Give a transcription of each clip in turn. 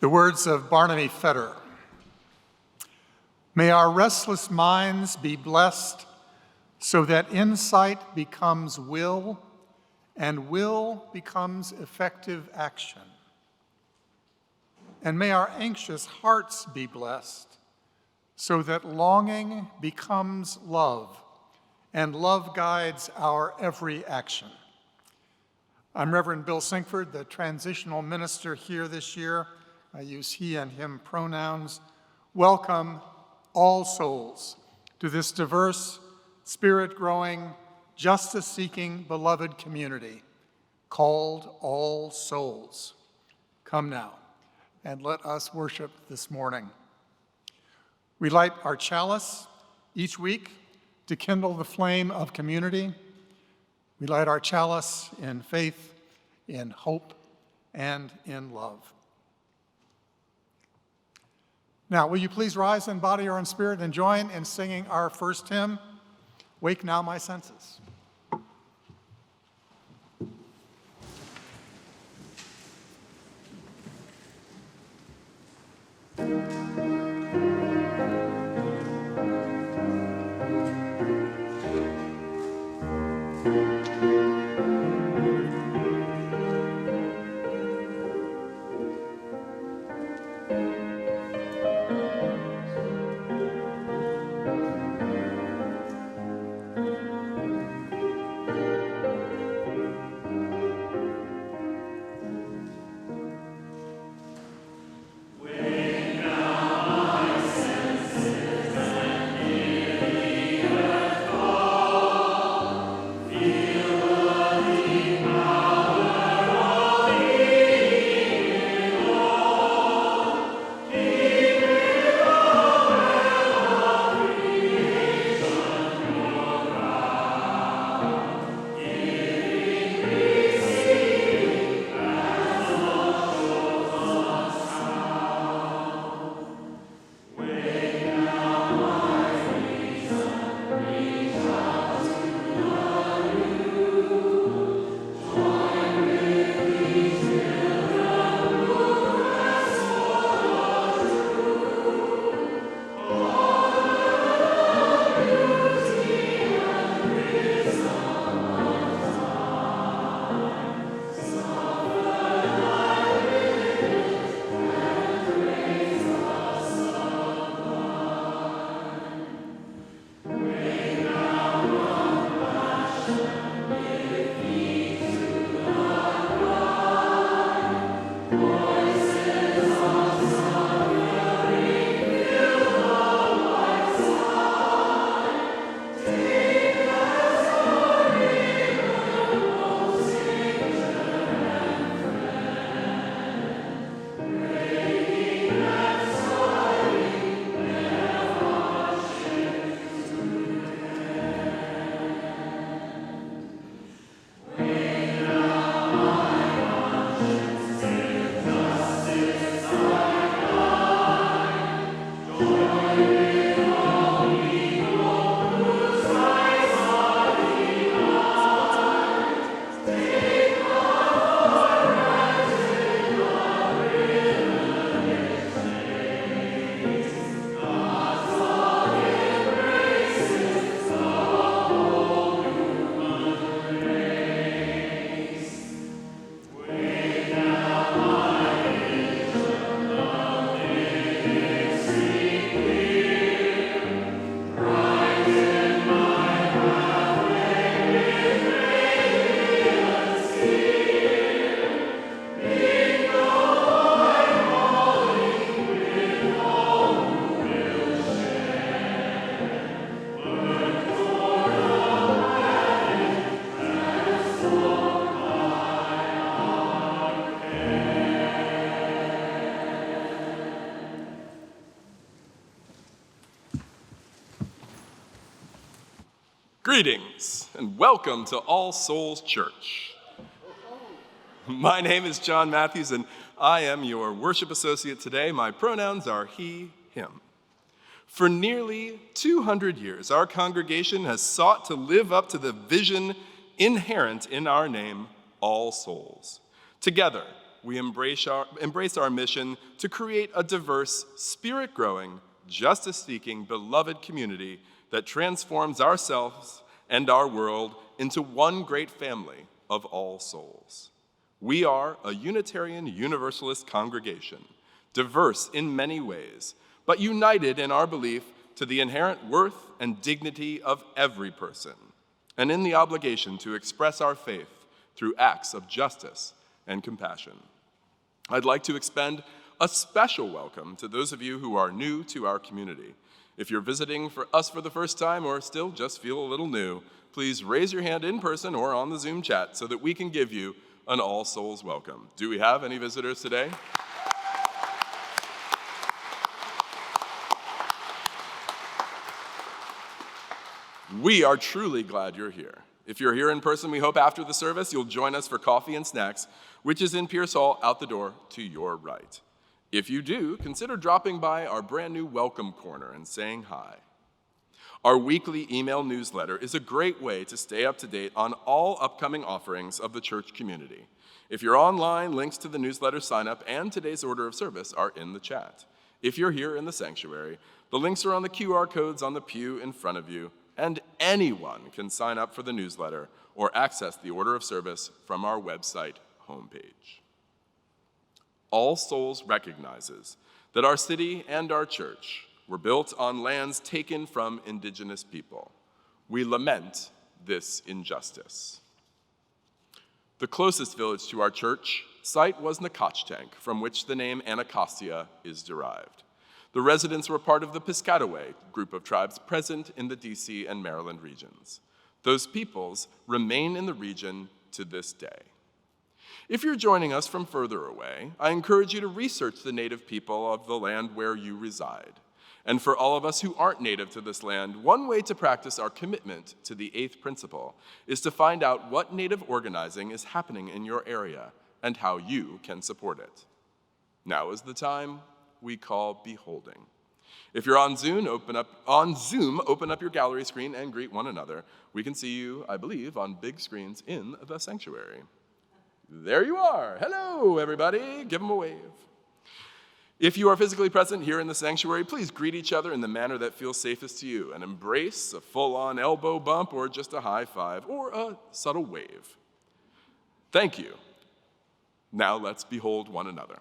The words of Barnaby Fetter. May our restless minds be blessed so that insight becomes will and will becomes effective action. And may our anxious hearts be blessed so that longing becomes love and love guides our every action. I'm Reverend Bill Sinkford, the transitional minister here this year. I use he and him pronouns. Welcome all souls to this diverse, spirit-growing, justice-seeking, beloved community called All Souls. Come now, and let us worship this morning. We light our chalice each week to kindle the flame of community. We light our chalice in faith, in hope, and in love. Now, will you please rise in body or in spirit and join in singing our first hymn, Wake Now My Senses. Greetings and welcome to All Souls Church. My name is John Matthews and I am your worship associate today. My pronouns are he, him. For nearly 200 years, our congregation has sought to live up to the vision inherent in our name, All Souls. Together, we embrace our mission to create a diverse, spirit-growing, justice-seeking, beloved community that transforms ourselves and our world into one great family of all souls. We are a Unitarian Universalist congregation, diverse in many ways, but united in our belief to the inherent worth and dignity of every person, and in the obligation to express our faith through acts of justice and compassion. I'd like to extend a special welcome to those of you who are new to our community. If you're visiting for us for the first time or still just feel a little new, please raise your hand in person or on the Zoom chat so that we can give you an All Souls welcome. Do we have any visitors today? We are truly glad you're here. If you're here in person, we hope after the service you'll join us for coffee and snacks, which is in Pierce Hall out the door to your right. If you do, consider dropping by our brand new welcome corner and saying hi. Our weekly email newsletter is a great way to stay up to date on all upcoming offerings of the church community. If you're online, links to the newsletter sign up and today's order of service are in the chat. If you're here in the sanctuary, the links are on the QR codes on the pew in front of you, and anyone can sign up for the newsletter or access the order of service from our website homepage. All Souls recognizes that our city and our church were built on lands taken from indigenous people. We lament this injustice. The closest village to our church site was Nacotchtank, from which the name Anacostia is derived. The residents were part of the Piscataway group of tribes present in the DC and Maryland regions. Those peoples remain in the region to this day. If you're joining us from further away, I encourage you to research the native people of the land where you reside. And for all of us who aren't native to this land, one way to practice our commitment to the eighth principle is to find out what native organizing is happening in your area and how you can support it. Now is the time we call beholding. If you're on Zoom, open up your gallery screen and greet one another. We can see you, I believe, on big screens in the sanctuary. There you are. Hello, everybody. Give them a wave. If you are physically present here in the sanctuary, please greet each other in the manner that feels safest to you. An embrace, a full-on elbow bump, or just a high five, or a subtle wave. Thank you. Now let's behold one another.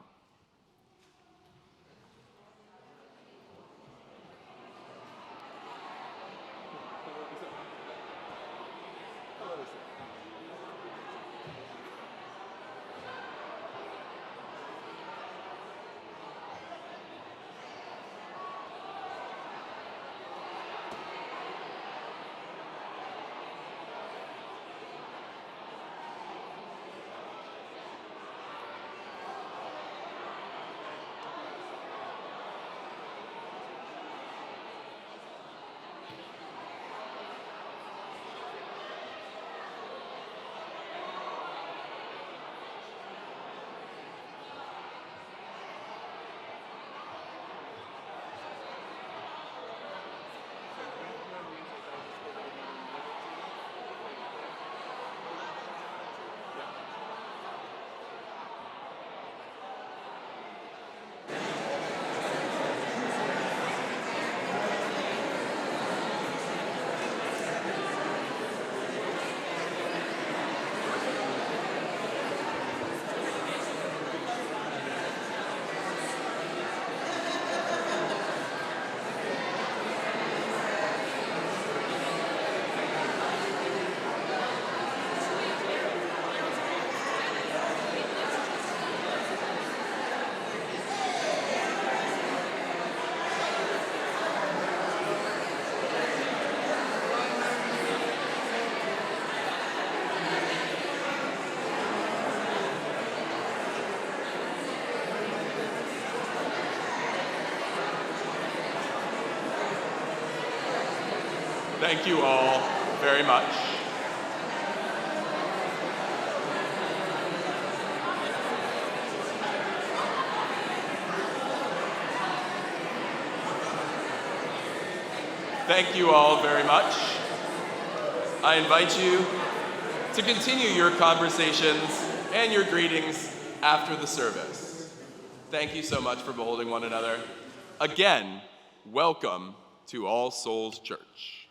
Thank you all very much. Thank you all very much. I invite you to continue your conversations and your greetings after the service. Thank you so much for beholding one another. Again, welcome to All Souls Church.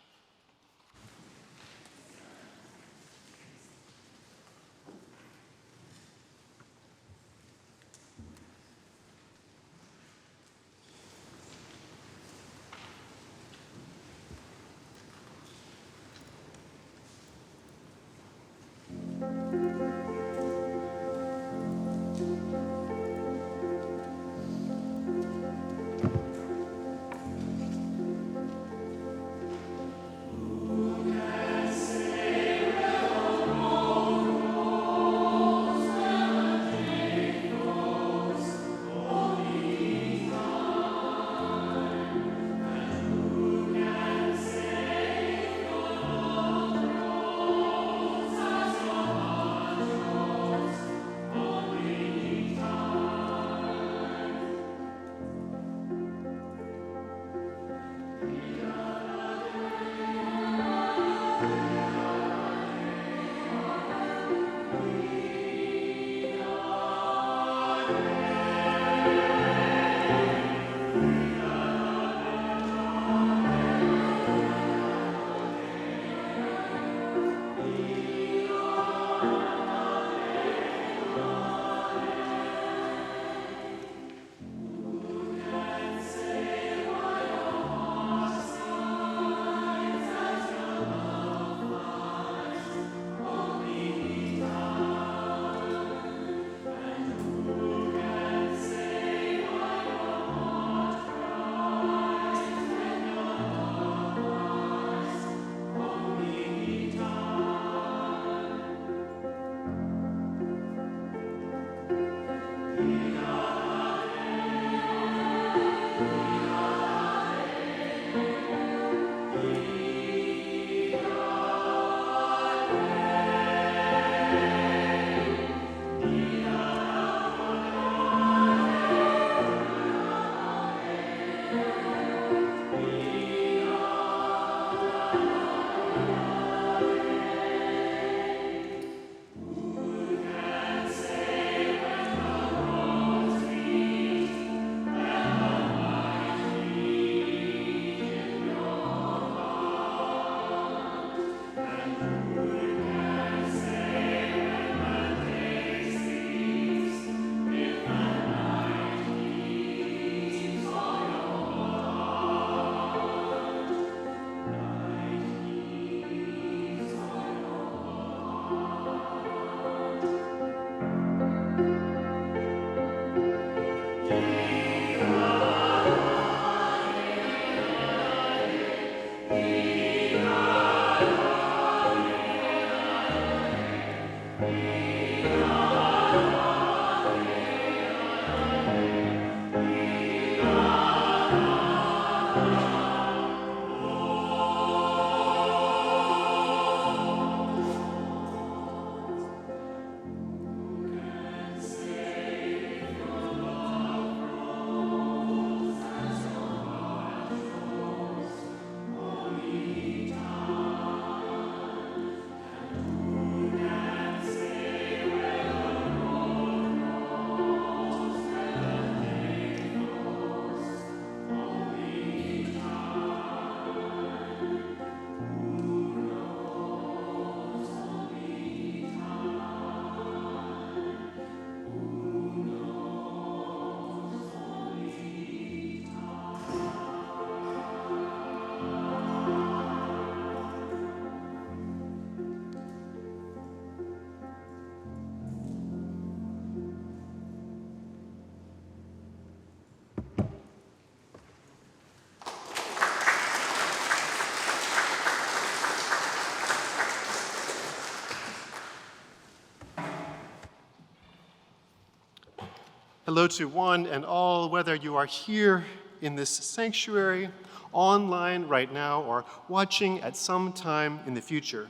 Hello to one and all, whether you are here in this sanctuary, online right now, or watching at some time in the future.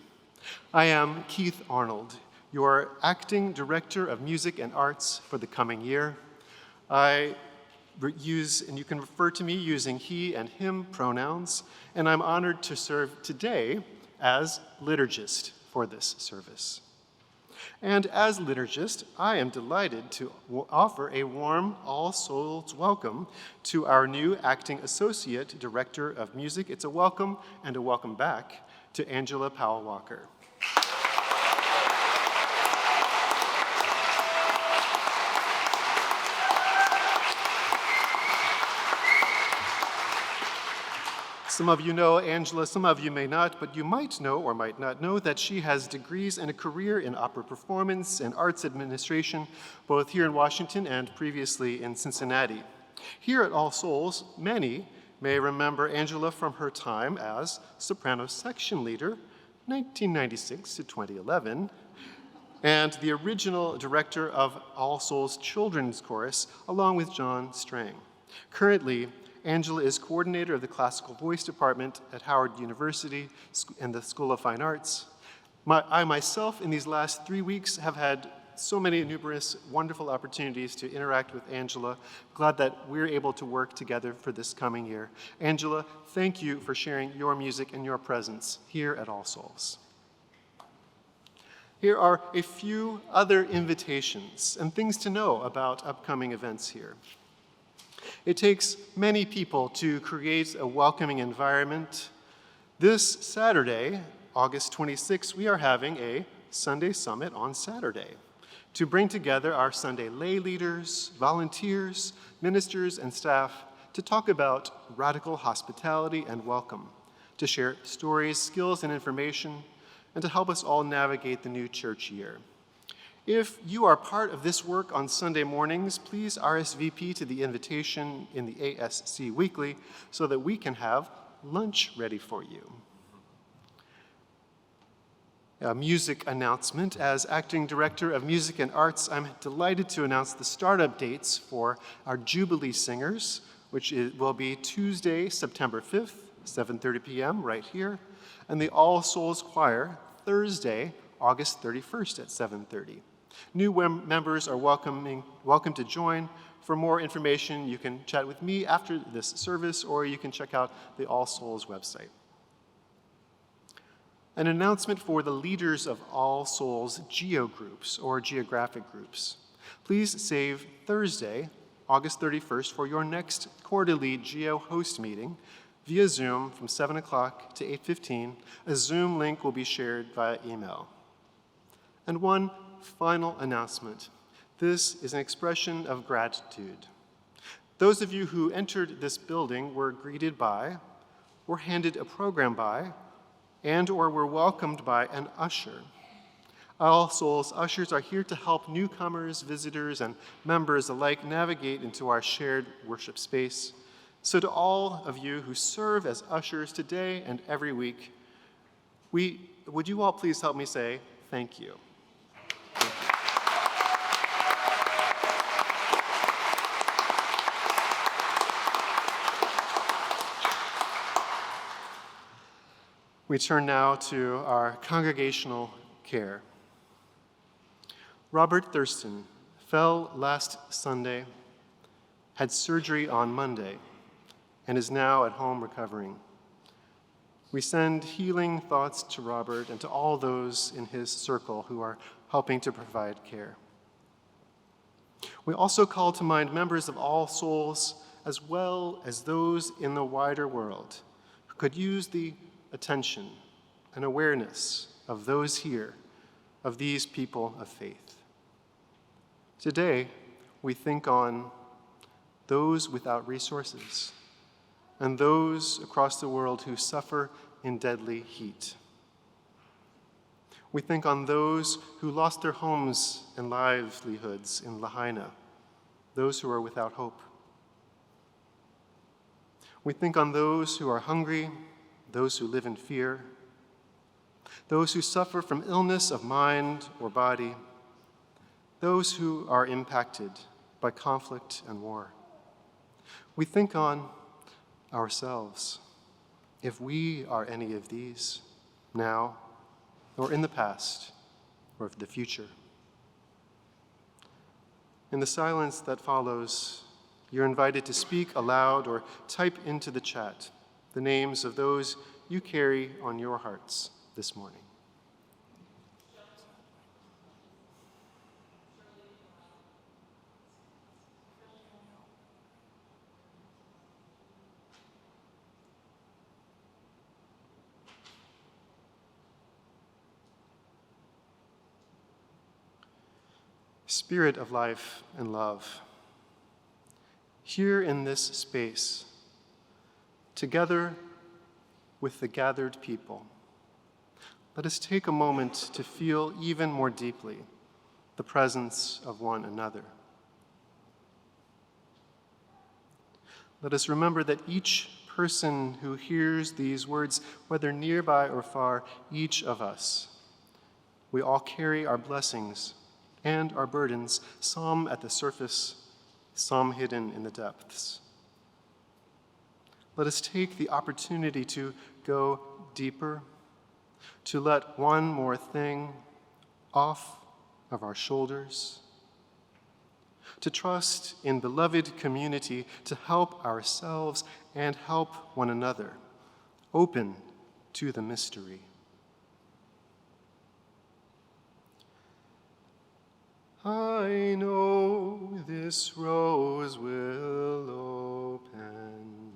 I am Keith Arnold, your acting director of music and arts for the coming year. I use, and you can refer to me using he and him pronouns, and I'm honored to serve today as liturgist for this service. And as liturgist, I am delighted to offer a warm All Souls welcome to our new acting associate director of music. It's a welcome and a welcome back to Angela Powell-Walker. Some of you know Angela, some of you may not, but you might know or might not know that she has degrees and a career in opera performance and arts administration, both here in Washington and previously in Cincinnati. Here at All Souls, many may remember Angela from her time as soprano section leader, 1996 to 2011, and the original director of All Souls Children's Chorus, along with John Strang. Currently, Angela is coordinator of the Classical Voice Department at Howard University and the School of Fine Arts. I myself, in these last 3 weeks, have had so many numerous wonderful opportunities to interact with Angela. Glad that we're able to work together for this coming year. Angela, thank you for sharing your music and your presence here at All Souls. Here are a few other invitations and things to know about upcoming events here. It takes many people to create a welcoming environment. This Saturday, August 26th, we are having a Sunday Summit on Saturday to bring together our Sunday lay leaders, volunteers, ministers, and staff to talk about radical hospitality and welcome, to share stories, skills, and information, and to help us all navigate the new church year. If you are part of this work on Sunday mornings, please RSVP to the invitation in the ASC Weekly so that we can have lunch ready for you. A music announcement. As Acting Director of Music and Arts, I'm delighted to announce the startup dates for our Jubilee Singers, which will be Tuesday, September 5th, 7:30 p.m. right here, and the All Souls Choir, Thursday, August 31st at 7:30. New members are welcome to join. For more information, you can chat with me after this service, or you can check out the All Souls website. An announcement for the leaders of All Souls Geo groups or geographic groups. Please save Thursday, August 31st for your next quarterly Geo host meeting via Zoom from 7 o'clock to 8:15. A Zoom link will be shared via email. And one final announcement. This is an expression of gratitude. Those of you who entered this building were greeted by, were handed a program by, and or were welcomed by an usher. All Souls ushers are here to help newcomers, visitors, and members alike navigate into our shared worship space. So to all of you who serve as ushers today and every week, would you all please help me say thank you? We turn now to our congregational care. Robert Thurston fell last Sunday, had surgery on Monday, and is now at home recovering. We send healing thoughts to Robert and to all those in his circle who are helping to provide care. We also call to mind members of All Souls, as well as those in the wider world, who could use the attention and awareness of those here, of these people of faith. Today, we think on those without resources and those across the world who suffer in deadly heat. We think on those who lost their homes and livelihoods in Lahaina, those who are without hope. We think on those who are hungry, those who live in fear, those who suffer from illness of mind or body, those who are impacted by conflict and war. We think on ourselves, if we are any of these, now, or in the past, or for the future. In the silence that follows, you're invited to speak aloud or type into the chat the names of those you carry on your hearts this morning. Spirit of life and love, here in this space, together with the gathered people, let us take a moment to feel even more deeply the presence of one another. Let us remember that each person who hears these words, whether nearby or far, each of us, we all carry our blessings and our burdens, some at the surface, some hidden in the depths. Let us take the opportunity to go deeper, to let one more thing off of our shoulders, to trust in beloved community to help ourselves and help one another, open to the mystery. I know this rose will open.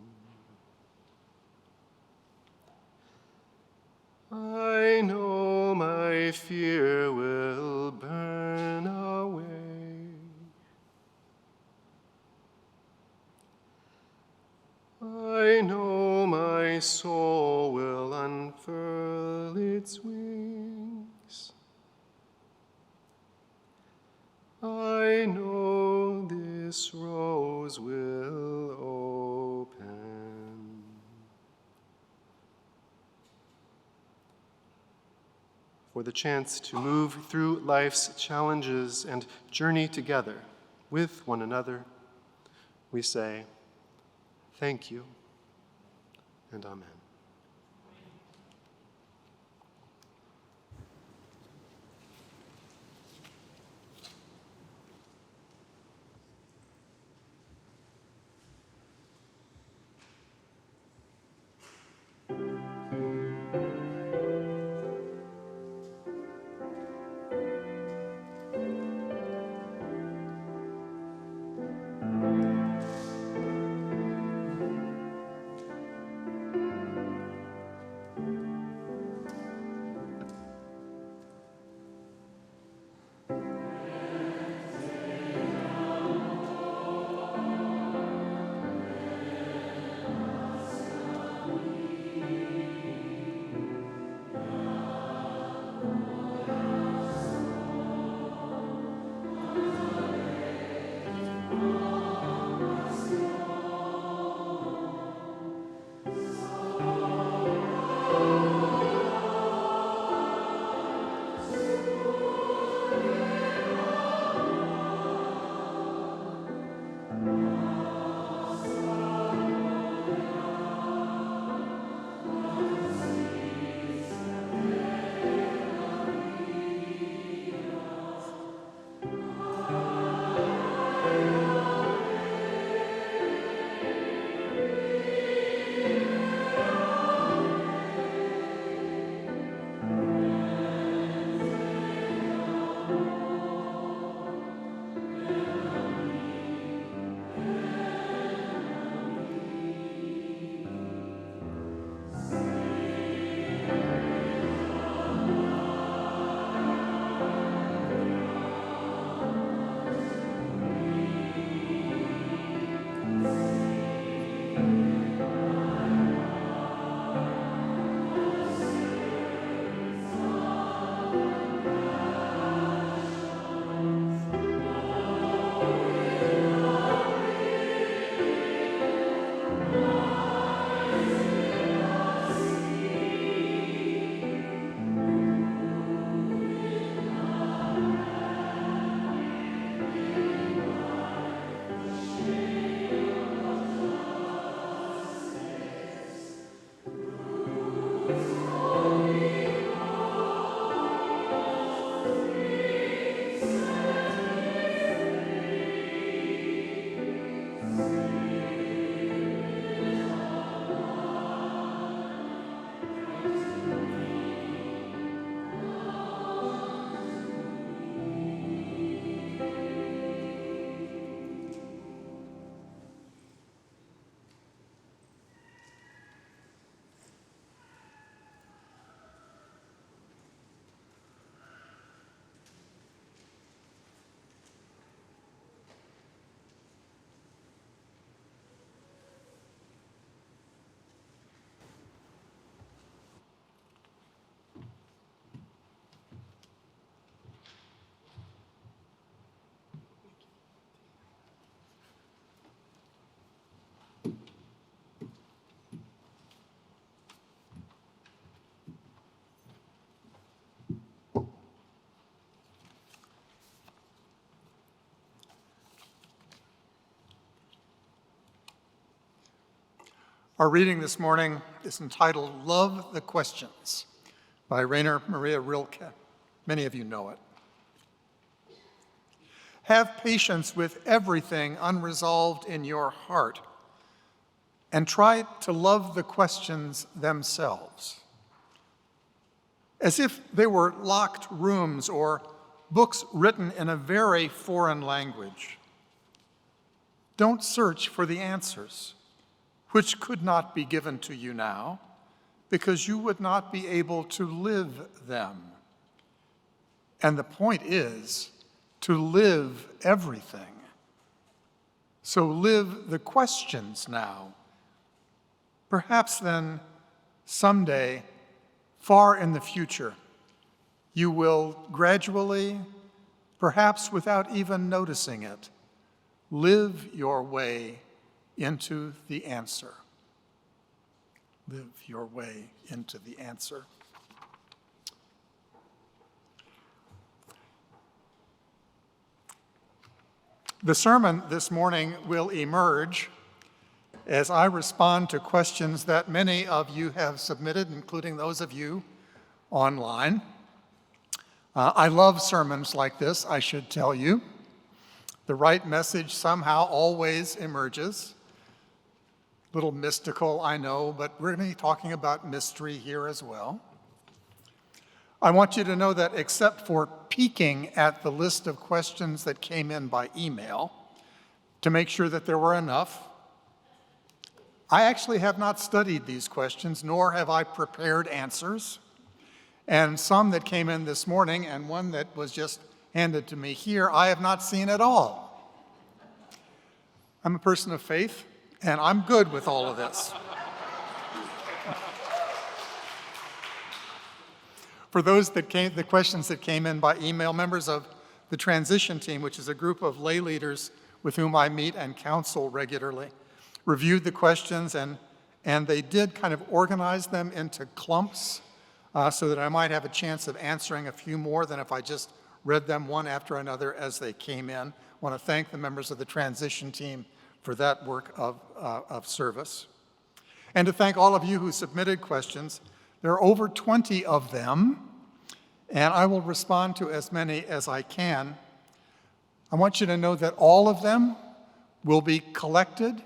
I know my fear will burn away. I know my soul will unfurl its wings. I know this rose will open. For the chance to move through life's challenges and journey together with one another, we say, thank you and amen. Our reading this morning is entitled Love the Questions by Rainer Maria Rilke. Many of you know it. Have patience with everything unresolved in your heart and try to love the questions themselves, as if they were locked rooms or books written in a very foreign language. Don't search for the answers, which could not be given to you now, because you would not be able to live them. And the point is to live everything. So live the questions now. Perhaps then, someday, far in the future, you will gradually, perhaps without even noticing it, live your way into the answer. Live your way into the answer. The sermon this morning will emerge as I respond to questions that many of you have submitted, including those of you online. I love sermons like this, I should tell you. The right message somehow always emerges. A little mystical, I know, but we're going to be talking about mystery here as well. I want you to know that except for peeking at the list of questions that came in by email to make sure that there were enough, I actually have not studied these questions, nor have I prepared answers. And some that came in this morning, and one that was just handed to me here, I have not seen at all. I'm a person of faith, and I'm good with all of this. For those that the questions that came in by email, members of the transition team, which is a group of lay leaders with whom I meet and counsel regularly, reviewed the questions, and they did kind of organize them into clumps so that I might have a chance of answering a few more than if I just read them one after another as they came in. I want to thank the members of the transition team for that work of service. And to thank all of you who submitted questions. There are over 20 of them, and I will respond to as many as I can. I want you to know that all of them will be collected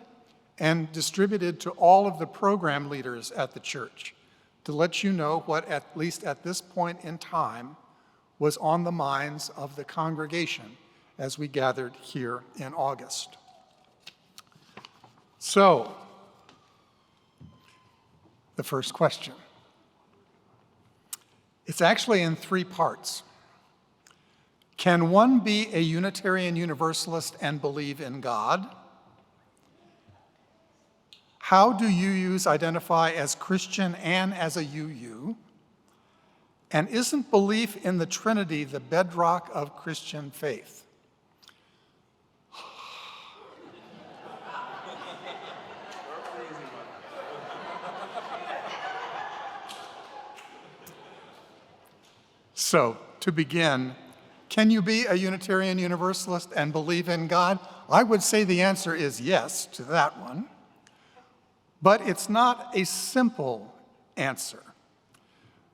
and distributed to all of the program leaders at the church to let you know what, at least at this point in time, was on the minds of the congregation as we gathered here in August. So, the first question. It's actually in 3 parts. Can one be a Unitarian Universalist and believe in God? How do UUs identify as Christian and as a UU? And isn't belief in the Trinity the bedrock of Christian faith? So, to begin, can you be a Unitarian Universalist and believe in God? I would say the answer is yes to that one. But it's not a simple answer.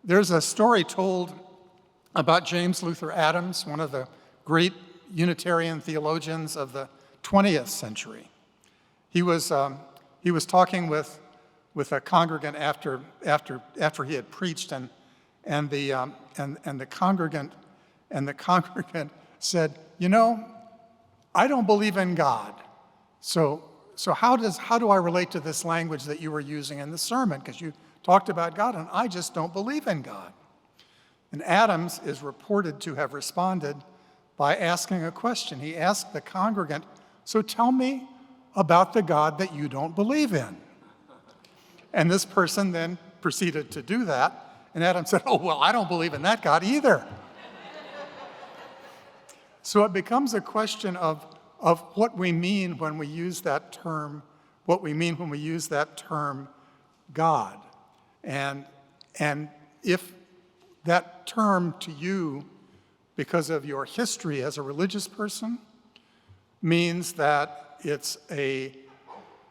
There's a story told about James Luther Adams, one of the great Unitarian theologians of the 20th century. He was talking with a congregant after he had preached, and the congregant said, "You know, I don't believe in God. So how do I relate to this language that you were using in the sermon? Because you talked about God, and I just don't believe in God." And Adams is reported to have responded by asking a question. He asked the congregant, "So tell me about the God that you don't believe in." And this person then proceeded to do that, and Adams said, "Oh, well, I don't believe in that God either." So it becomes a question of what we mean when we use that term, God. And if that term to you, because of your history as a religious person, means that it's a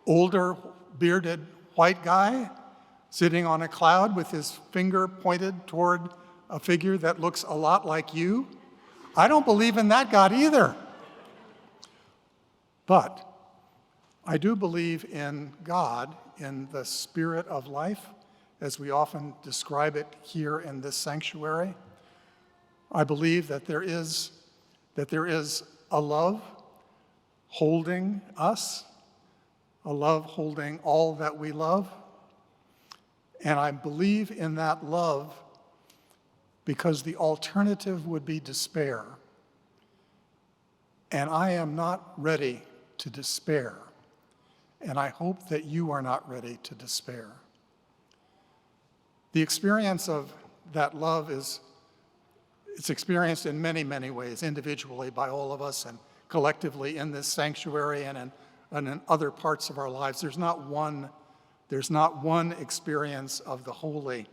older, bearded, white guy sitting on a cloud with his finger pointed toward a figure that looks a lot like you. I don't believe in that God either. But I do believe in God, in the spirit of life, as we often describe it here in this sanctuary. I believe that there is a love holding us, a love holding all that we love. And I believe in that love because the alternative would be despair. And I am not ready to despair. And I hope that you are not ready to despair. The experience of that love it's experienced in many, many ways, individually by all of us and collectively in this sanctuary and in other parts of our lives. There's not one experience of the holy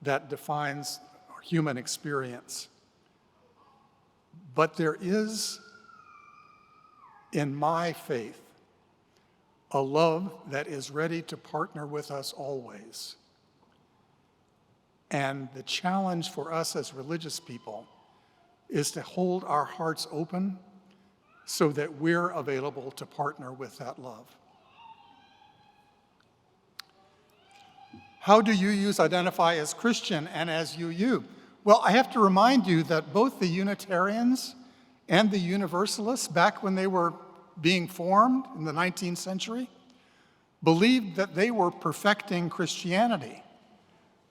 that defines our human experience. But there is, in my faith, a love that is ready to partner with us always. And the challenge for us as religious people is to hold our hearts open so that we're available to partner with that love. How do UUs identify as Christian and as UU? Well, I have to remind you that both the Unitarians and the Universalists, back when they were being formed in the 19th century, believed that they were perfecting Christianity.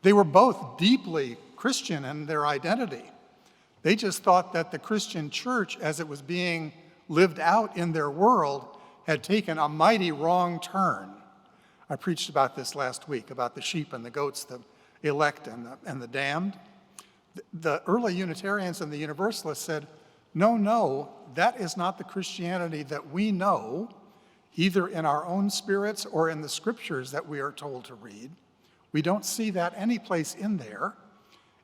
They were both deeply Christian in their identity. They just thought that the Christian church, as it was being lived out in their world, had taken a mighty wrong turn. I preached about this last week, about the sheep and the goats, the elect and the damned. The early Unitarians and the Universalists said, no, that is not the Christianity that we know, either in our own spirits or in the scriptures that we are told to read. We don't see that any place in there,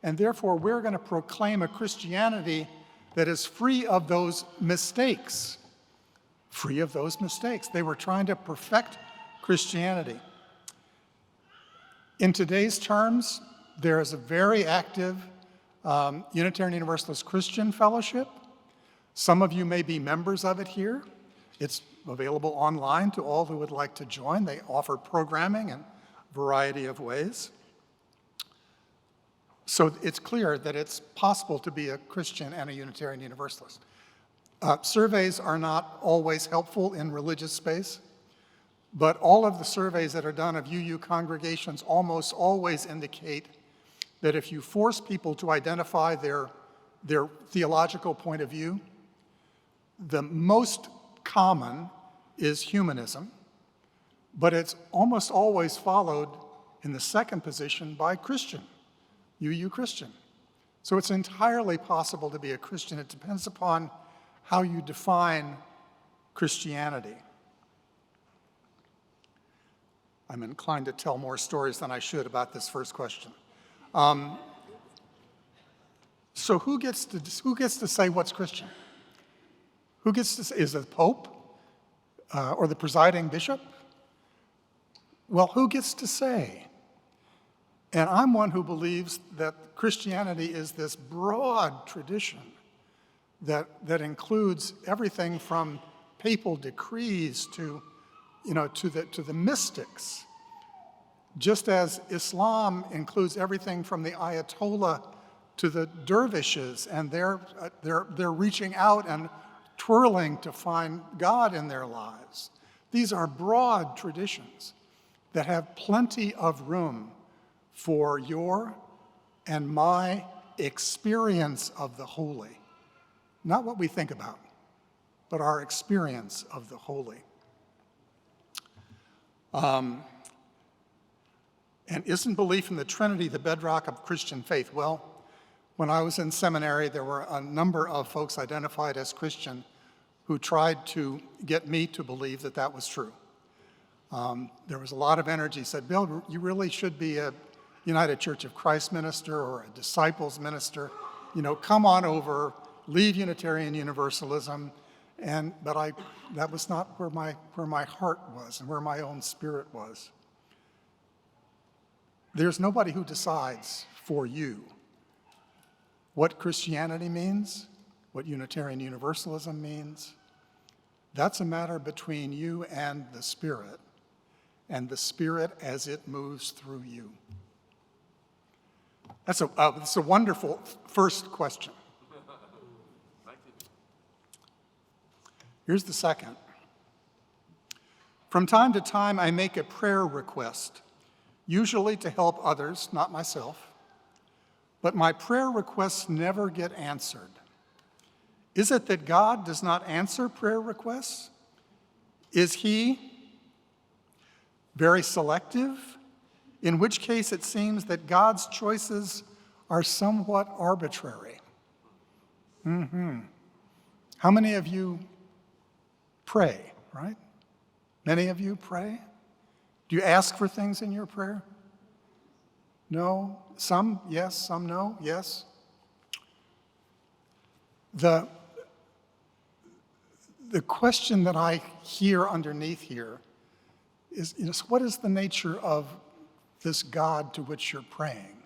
and therefore we're going to proclaim a Christianity that is free of those mistakes. Free of those mistakes. They were trying to perfect Christianity. In today's terms, there is a very active Unitarian Universalist Christian Fellowship. Some of you may be members of it here. It's available online to all who would like to join. They offer programming in a variety of ways. So it's clear that it's possible to be a Christian and a Unitarian Universalist. Surveys are not always helpful in religious space, but all of the surveys that are done of UU congregations almost always indicate that if you force people to identify their theological point of view, the most common is humanism, but it's almost always followed in the second position by Christian, UU Christian. So it's entirely possible to be a Christian. It depends upon how you define Christianity. I'm inclined to tell more stories than I should about this first question. So who gets to say what's Christian? Who gets to say, is it the Pope or the presiding bishop? Well, who gets to say? And I'm one who believes that Christianity is this broad tradition that includes everything from papal decrees to the mystics. Just as Islam includes everything from the Ayatollah to the dervishes, and they're reaching out and twirling to find God in their lives. These are broad traditions that have plenty of room for your and my experience of the holy. Not what we think about, but our experience of the holy. And isn't belief in the Trinity the bedrock of Christian faith? Well, when I was in seminary, there were a number of folks identified as Christian who tried to get me to believe that that was true. There was a lot of energy, said, Bill, you really should be a United Church of Christ minister or a disciples minister. Come on over, leave Unitarian Universalism. But that was not where my heart was and where my own spirit was. There's nobody who decides for you what Christianity means, what Unitarian Universalism means. That's a matter between you and the Spirit as it moves through you. That's a wonderful first question. Here's the second. From time to time, I make a prayer request, usually to help others, not myself, but my prayer requests never get answered. Is it that God does not answer prayer requests? Is he very selective? In which case it seems that God's choices are somewhat arbitrary. How many of you pray, right? Many of you pray? Do you ask for things in your prayer? No? Some yes, some no? Yes? The question that I hear underneath here is, what is the nature of this God to which you're praying?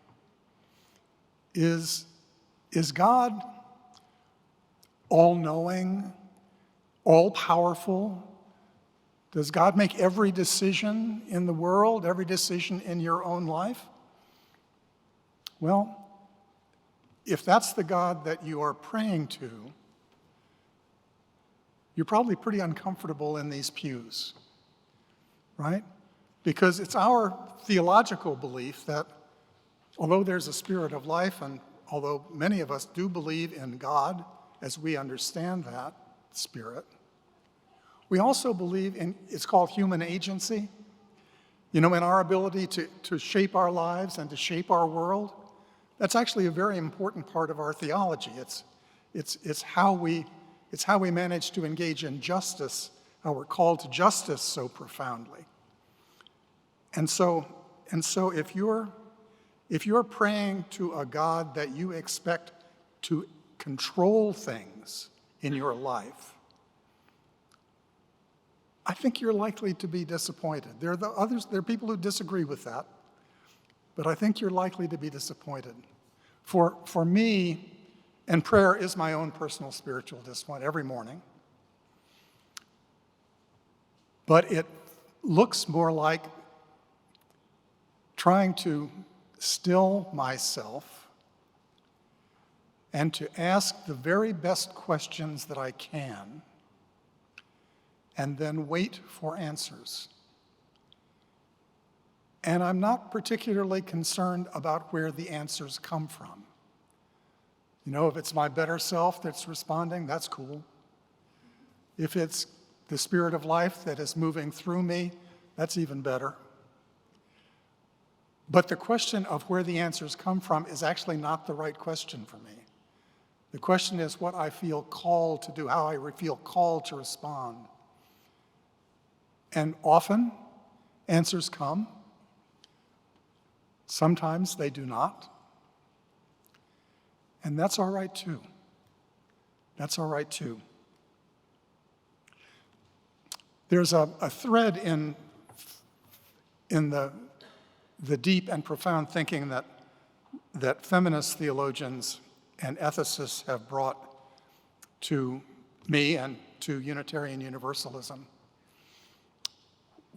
Is God all-knowing, all-powerful? Does God make every decision in the world, every decision in your own life? Well, if that's the God that you are praying to, you're probably pretty uncomfortable in these pews, right? Because it's our theological belief that although there's a spirit of life, and although many of us do believe in God as we understand that spirit, we also believe in, it's called human agency, in our ability to shape our lives and to shape our world. That's actually a very important part of our theology. It's how we manage to engage in justice, how we're called to justice so profoundly. And so if you're praying to a God that you expect to control things in your life, I think you're likely to be disappointed. There are people who disagree with that, but I think you're likely to be disappointed. For me, and prayer is my own personal spiritual discipline every morning, but it looks more like trying to still myself and to ask the very best questions that I can and then wait for answers. And I'm not particularly concerned about where the answers come from. If it's my better self that's responding, that's cool. If it's the spirit of life that is moving through me, that's even better. But the question of where the answers come from is actually not the right question for me. The question is what I feel called to do, how I feel called to respond. And often, answers come. Sometimes they do not. And that's all right too. That's all right too. There's a thread in the deep and profound thinking that feminist theologians and ethicists have brought to me and to Unitarian Universalism,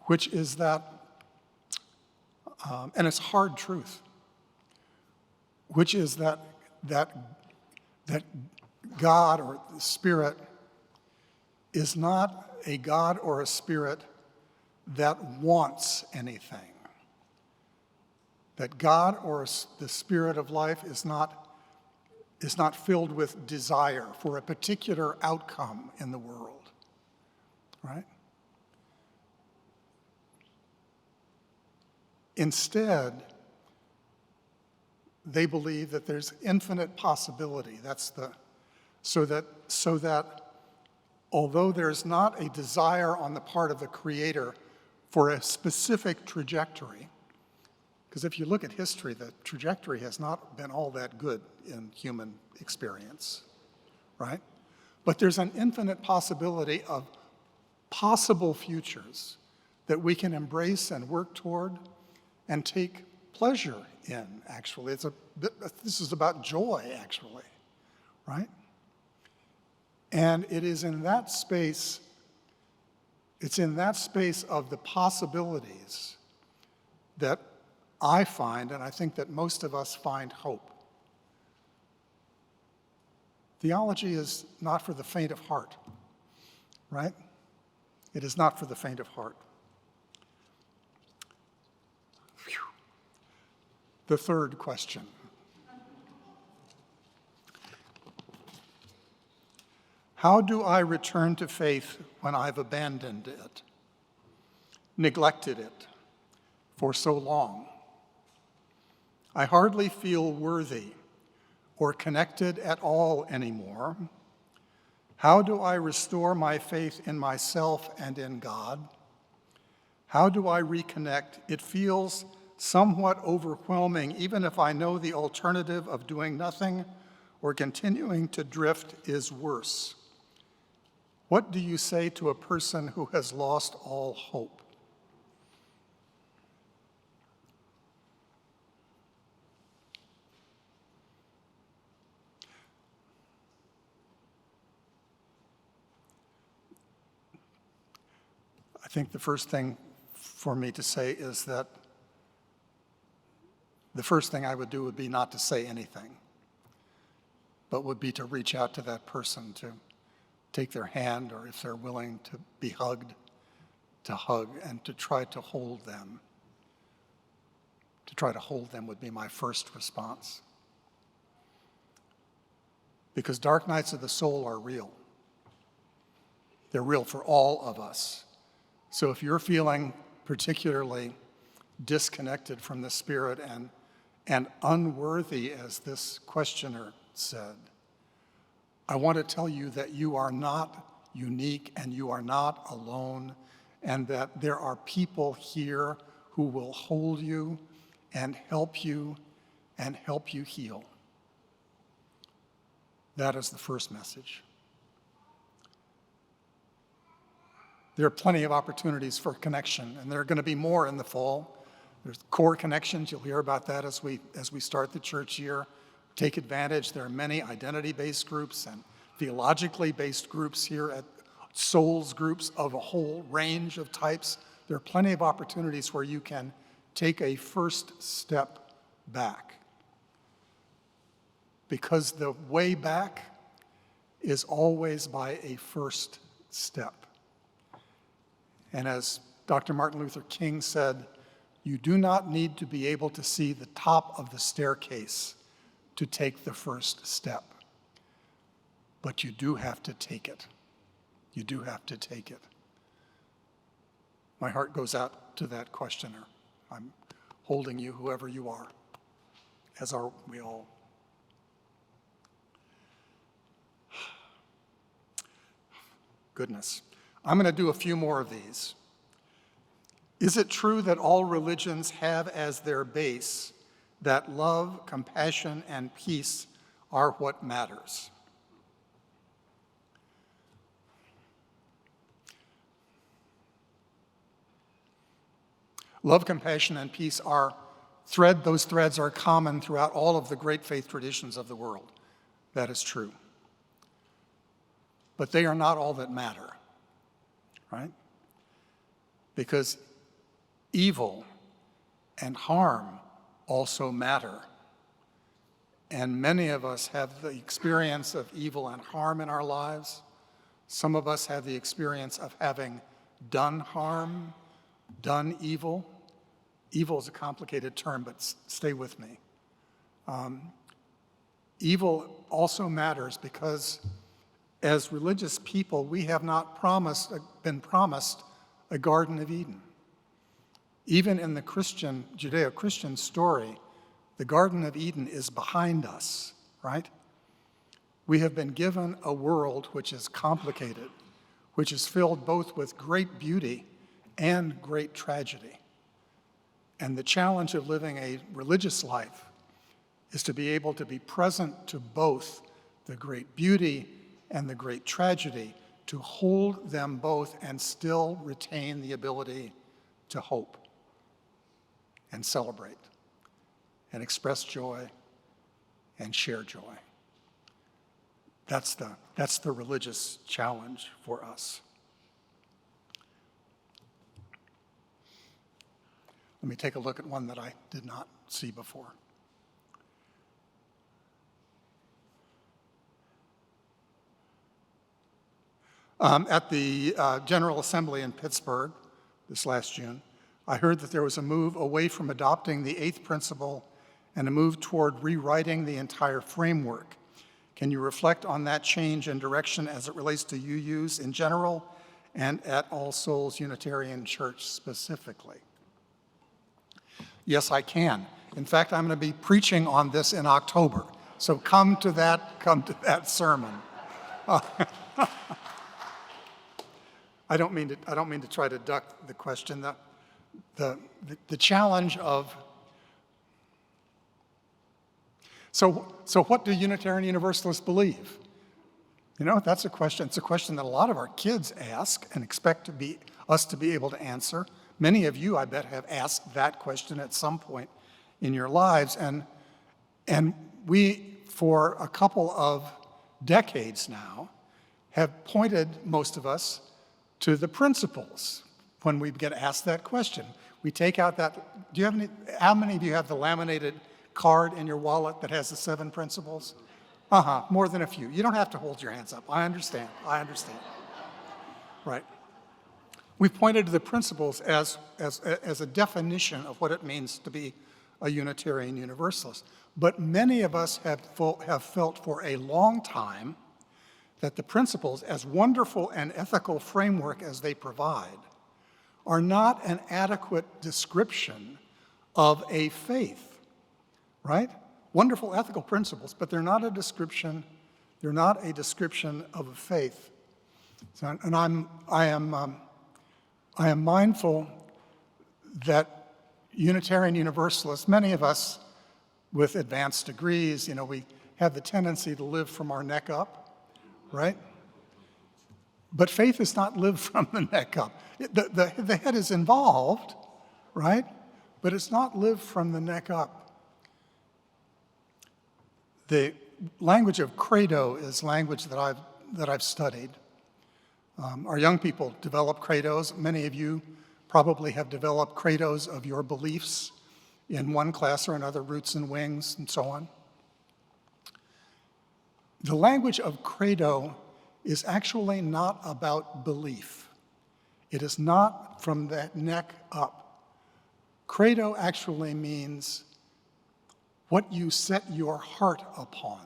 which is that, and it's hard truth, which is that God or the Spirit is not a God or a Spirit that wants anything. That God or the Spirit of life is not filled with desire for a particular outcome in the world, right? Instead, they believe that there's infinite possibility. So that although there's not a desire on the part of the Creator for a specific trajectory, because if you look at history, the trajectory has not been all that good in human experience, right? But there's an infinite possibility of possible futures that we can embrace and work toward and take pleasure in, actually. This is about joy, actually, right? And it is in that space, it's in that space of the possibilities that I find, and I think that most of us find, hope. Theology is not for the faint of heart, right? It is not for the faint of heart. Phew. The third question. How do I return to faith when I've abandoned it, neglected it for so long? I hardly feel worthy or connected at all anymore. How do I restore my faith in myself and in God? How do I reconnect? It feels somewhat overwhelming, even if I know the alternative of doing nothing or continuing to drift is worse. What do you say to a person who has lost all hope? I think the first thing for me to say is that the first thing I would do would be not to say anything, but would be to reach out to that person, to take their hand, or if they're willing to be hugged, to hug and to try to hold them. To try to hold them would be my first response. Because dark nights of the soul are real. They're real for all of us. So if you're feeling particularly disconnected from the Spirit and unworthy, as this questioner said, I want to tell you that you are not unique and you are not alone, and that there are people here who will hold you and help you heal. That is the first message. There are plenty of opportunities for connection, and there are going to be more in the fall. There's core connections. You'll hear about that as we start the church year. Take advantage. There are many identity-based groups and theologically based groups here at Souls groups of a whole range of types. There are plenty of opportunities where you can take a first step back. Because the way back is always by a first step. And as Dr. Martin Luther King said, you do not need to be able to see the top of the staircase to take the first step. But you do have to take it. You do have to take it. My heart goes out to that questioner. I'm holding you, whoever you are, as are we all. Goodness. I'm going to do a few more of these. Is it true that all religions have as their base that love, compassion, and peace are what matters? Love, compassion, and peace those threads are common throughout all of the great faith traditions of the world. That is true. But they are not all that matter, right? Because evil and harm also matter. And many of us have the experience of evil and harm in our lives. Some of us have the experience of having done harm, done evil. Evil is a complicated term, but stay with me. Evil also matters because as religious people, we have not been promised a Garden of Eden. Even in the Judeo-Christian story, the Garden of Eden is behind us, right? We have been given a world which is complicated, which is filled both with great beauty and great tragedy. And the challenge of living a religious life is to be able to be present to both the great beauty and the great tragedy, to hold them both and still retain the ability to hope and celebrate. and express joy and share joy. That's the religious challenge for us. Let me take a look at one that I did not see before. At the General Assembly in Pittsburgh this last June, I heard that there was a move away from adopting the eighth principle and a move toward rewriting the entire framework. Can you reflect on that change in direction as it relates to UUs in general and at All Souls Unitarian Church specifically? Yes, I can. In fact, I'm going to be preaching on this in October, so come to that sermon. I don't mean to try to duck the question. The challenge of so what do Unitarian Universalists believe? You know, that's a question. It's a question that a lot of our kids ask and expect us to be able to answer. Many of you, I bet, have asked that question at some point in your lives, and we, for a couple of decades now, have pointed, most of us, to the principles when we get asked that question. We take out that, how many of you have the laminated card in your wallet that has the 7 principles? More than a few. You don't have to hold your hands up. I understand. Right. We've pointed to the principles as a definition of what it means to be a Unitarian Universalist. But many of us have felt for a long time that the principles, as wonderful an ethical framework as they provide, are not an adequate description of a faith, right? Wonderful ethical principles, but they're not a description of a faith. So, and I am mindful that Unitarian Universalists, many of us with advanced degrees, we have the tendency to live from our neck up, right? But faith is not lived from the neck up. The head is involved, right? But it's not lived from the neck up. The language of credo is language that I've studied. Our young people develop credos. Many of you probably have developed credos of your beliefs in one class or another, roots and wings, and so on. The language of credo is actually not about belief. It is not from that neck up. Credo actually means what you set your heart upon,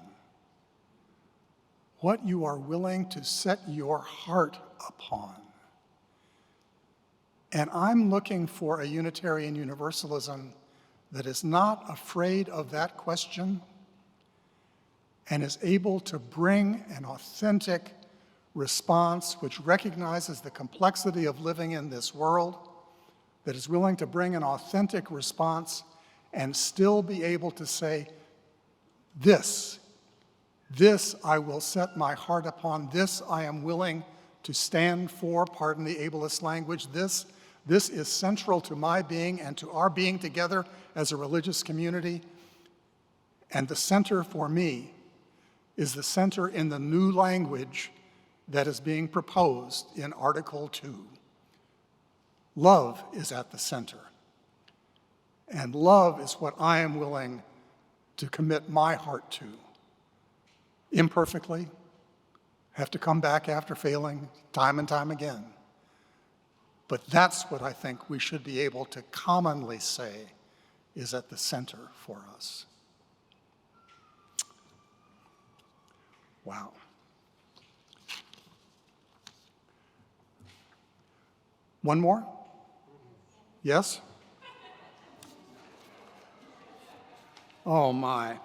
what you are willing to set your heart upon. And I'm looking for a Unitarian Universalism that is not afraid of that question and is able to bring an authentic response which recognizes the complexity of living in this world, that is willing to bring an authentic response and still be able to say, this I will set my heart upon, this I am willing to stand for, pardon the ableist language, this is central to my being and to our being together as a religious community. And the center for me is the center in the new language that is being proposed in Article 2. Love is at the center. And love is what I am willing to commit my heart to. Imperfectly, have to come back after failing time and time again. But that's what I think we should be able to commonly say is at the center for us. Wow. One more? Yes? Oh my.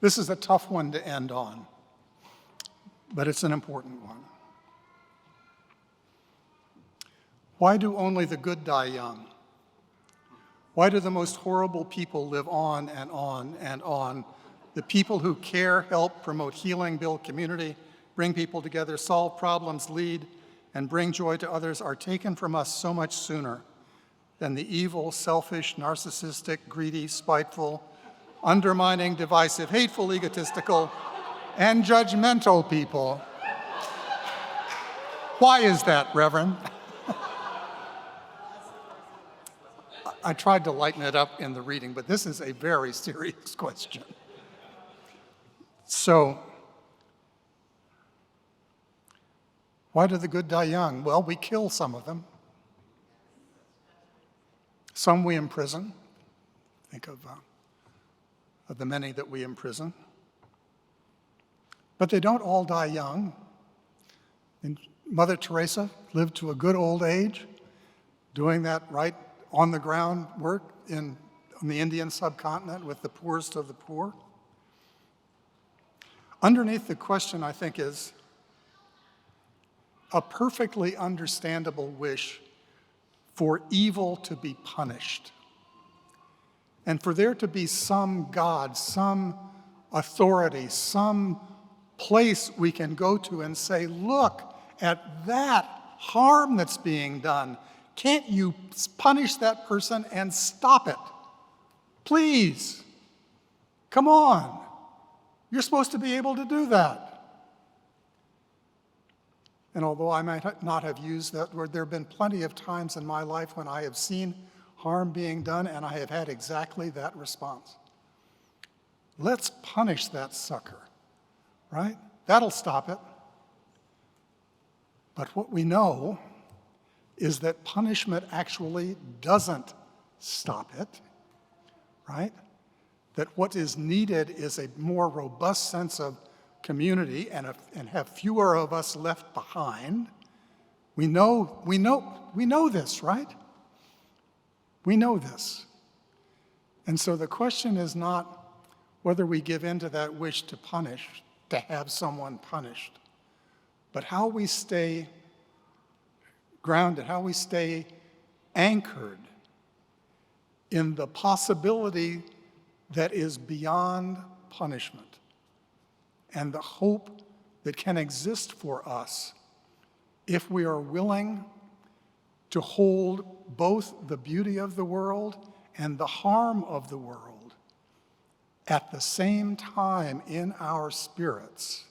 This is a tough one to end on, but it's an important one. Why do only the good die young? Why do the most horrible people live on and on and on? The people who care, help, promote healing, build community, bring people together, solve problems, lead, and bring joy to others are taken from us so much sooner than the evil, selfish, narcissistic, greedy, spiteful, undermining, divisive, hateful, egotistical, and judgmental people. Why is that, Reverend? I tried to lighten it up in the reading, but this is a very serious question. So, why do the good die young? Well, we kill some of them. Some we imprison. Think of the many that we imprison. But they don't all die young. And Mother Teresa lived to a good old age, doing that right on the ground work on the Indian subcontinent with the poorest of the poor. Underneath the question, I think, is a perfectly understandable wish for evil to be punished, and for there to be some God, some authority, some place we can go to and say, look at that harm that's being done. Can't you punish that person and stop it? Please, come on. You're supposed to be able to do that. And although I might not have used that word, there have been plenty of times in my life when I have seen harm being done and I have had exactly that response. Let's punish that sucker, right? That'll stop it. But what we know is that punishment actually doesn't stop it, right? That what is needed is a more robust sense of community and have fewer of us left behind. We know this, right? We know this. And so the question is not whether we give in to that wish to punish, to have someone punished, but how we stay grounded, how we stay anchored in the possibility that is beyond punishment and the hope that can exist for us if we are willing to hold both the beauty of the world and the harm of the world at the same time in our spirits,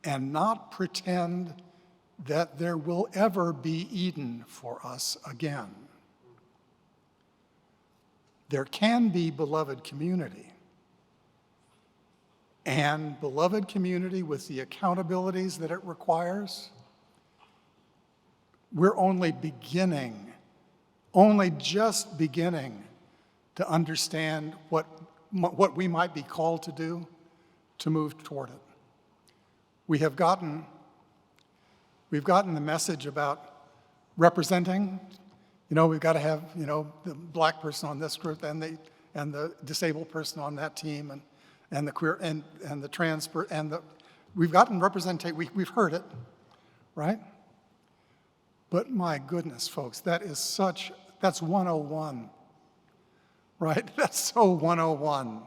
and not pretend that there will ever be Eden for us again. There can be beloved community, and beloved community with the accountabilities that it requires. We're only just beginning to understand what we might be called to do to move toward it. We've gotten the message about representing. We've got to have, the black person on this group and the disabled person on that team and the queer and the trans we've gotten representation. We've heard it, right? But my goodness, folks, that's 101, right? That's so 101.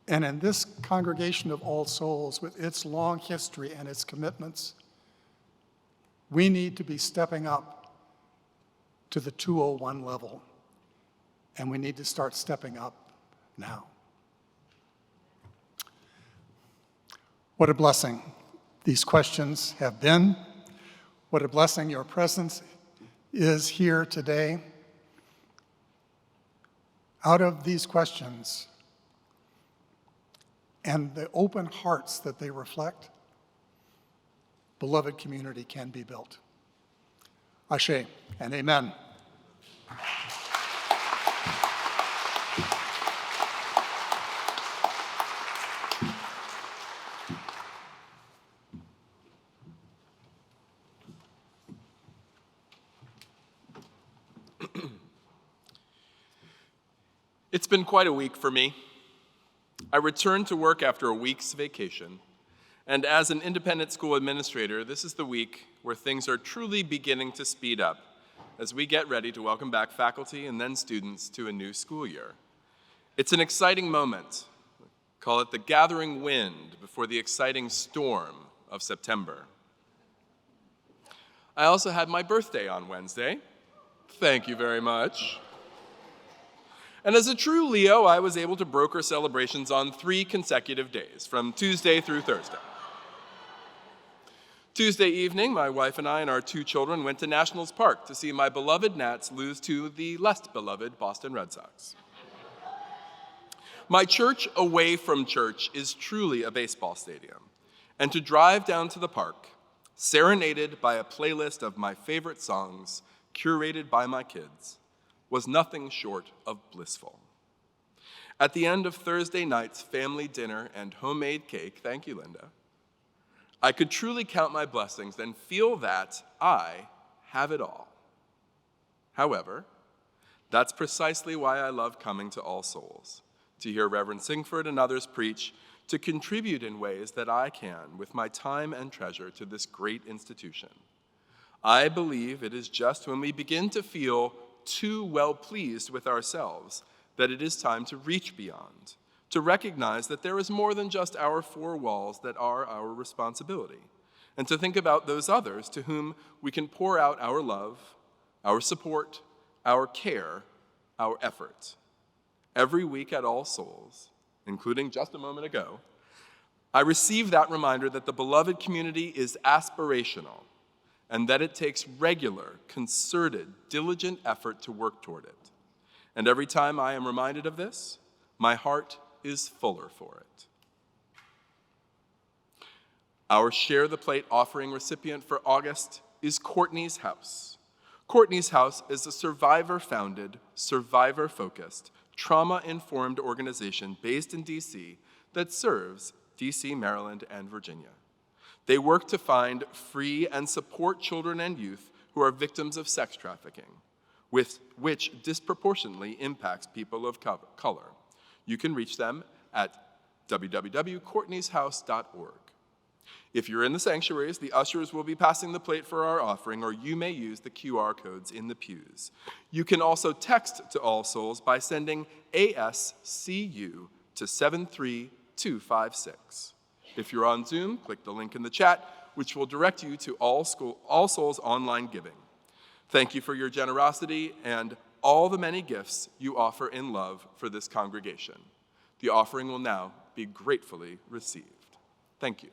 And in this congregation of All Souls, with its long history and its commitments, we need to be stepping up to the 201 level, and we need to start stepping up now. What a blessing these questions have been. What a blessing your presence is here today. Out of these questions and the open hearts that they reflect, beloved community can be built. Ashe and amen. It's been quite a week for me. I returned to work after a week's vacation, and as an independent school administrator, this is the week where things are truly beginning to speed up as we get ready to welcome back faculty and then students to a new school year. It's an exciting moment. Call it the gathering wind before the exciting storm of September. I also had my birthday on Wednesday, Thank you very much. And as a true Leo, I was able to broker celebrations on 3 consecutive days, from Tuesday through Thursday. Tuesday evening, my wife and I and our 2 children went to Nationals Park to see my beloved Nats lose to the less beloved Boston Red Sox. My church away from church is truly a baseball stadium, and to drive down to the park, serenaded by a playlist of my favorite songs, curated by my kids, was nothing short of blissful. At the end of Thursday night's family dinner and homemade cake, thank you, Linda, I could truly count my blessings and feel that I have it all. However, that's precisely why I love coming to All Souls, to hear Reverend Singford and others preach, to contribute in ways that I can with my time and treasure to this great institution. I believe it is just when we begin to feel too well pleased with ourselves that it is time to reach beyond, to recognize that there is more than just our 4 walls that are our responsibility, and to think about those others to whom we can pour out our love, our support, our care, our effort. Every week at All Souls, including just a moment ago, I receive that reminder that the beloved community is aspirational, and that it takes regular, concerted, diligent effort to work toward it. And every time I am reminded of this, my heart is fuller for it. Our Share the Plate offering recipient for August is Courtney's House. Courtney's House is a survivor-founded, survivor-focused, trauma-informed organization based in D.C. that serves D.C., Maryland, and Virginia. They work to find, free, and support children and youth who are victims of sex trafficking, which disproportionately impacts people of color. You can reach them at www.courtneyshouse.org. If you're in the sanctuaries, the ushers will be passing the plate for our offering, or you may use the QR codes in the pews. You can also text to All Souls by sending ASCU to 73256. If you're on Zoom, click the link in the chat, which will direct you to All Souls online giving. Thank you for your generosity and all the many gifts you offer in love for this congregation. The offering will now be gratefully received. Thank you.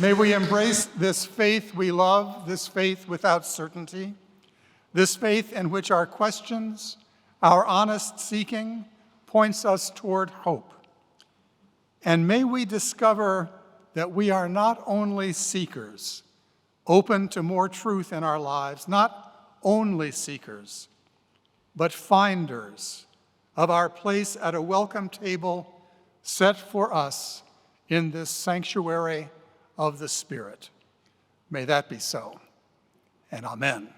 May we embrace this faith we love, this faith without certainty, this faith in which our questions, our honest seeking, points us toward hope. And may we discover that we are not only seekers, open to more truth in our lives, not only seekers, but finders of our place at a welcome table set for us in this sanctuary of the Spirit. May that be so, and amen.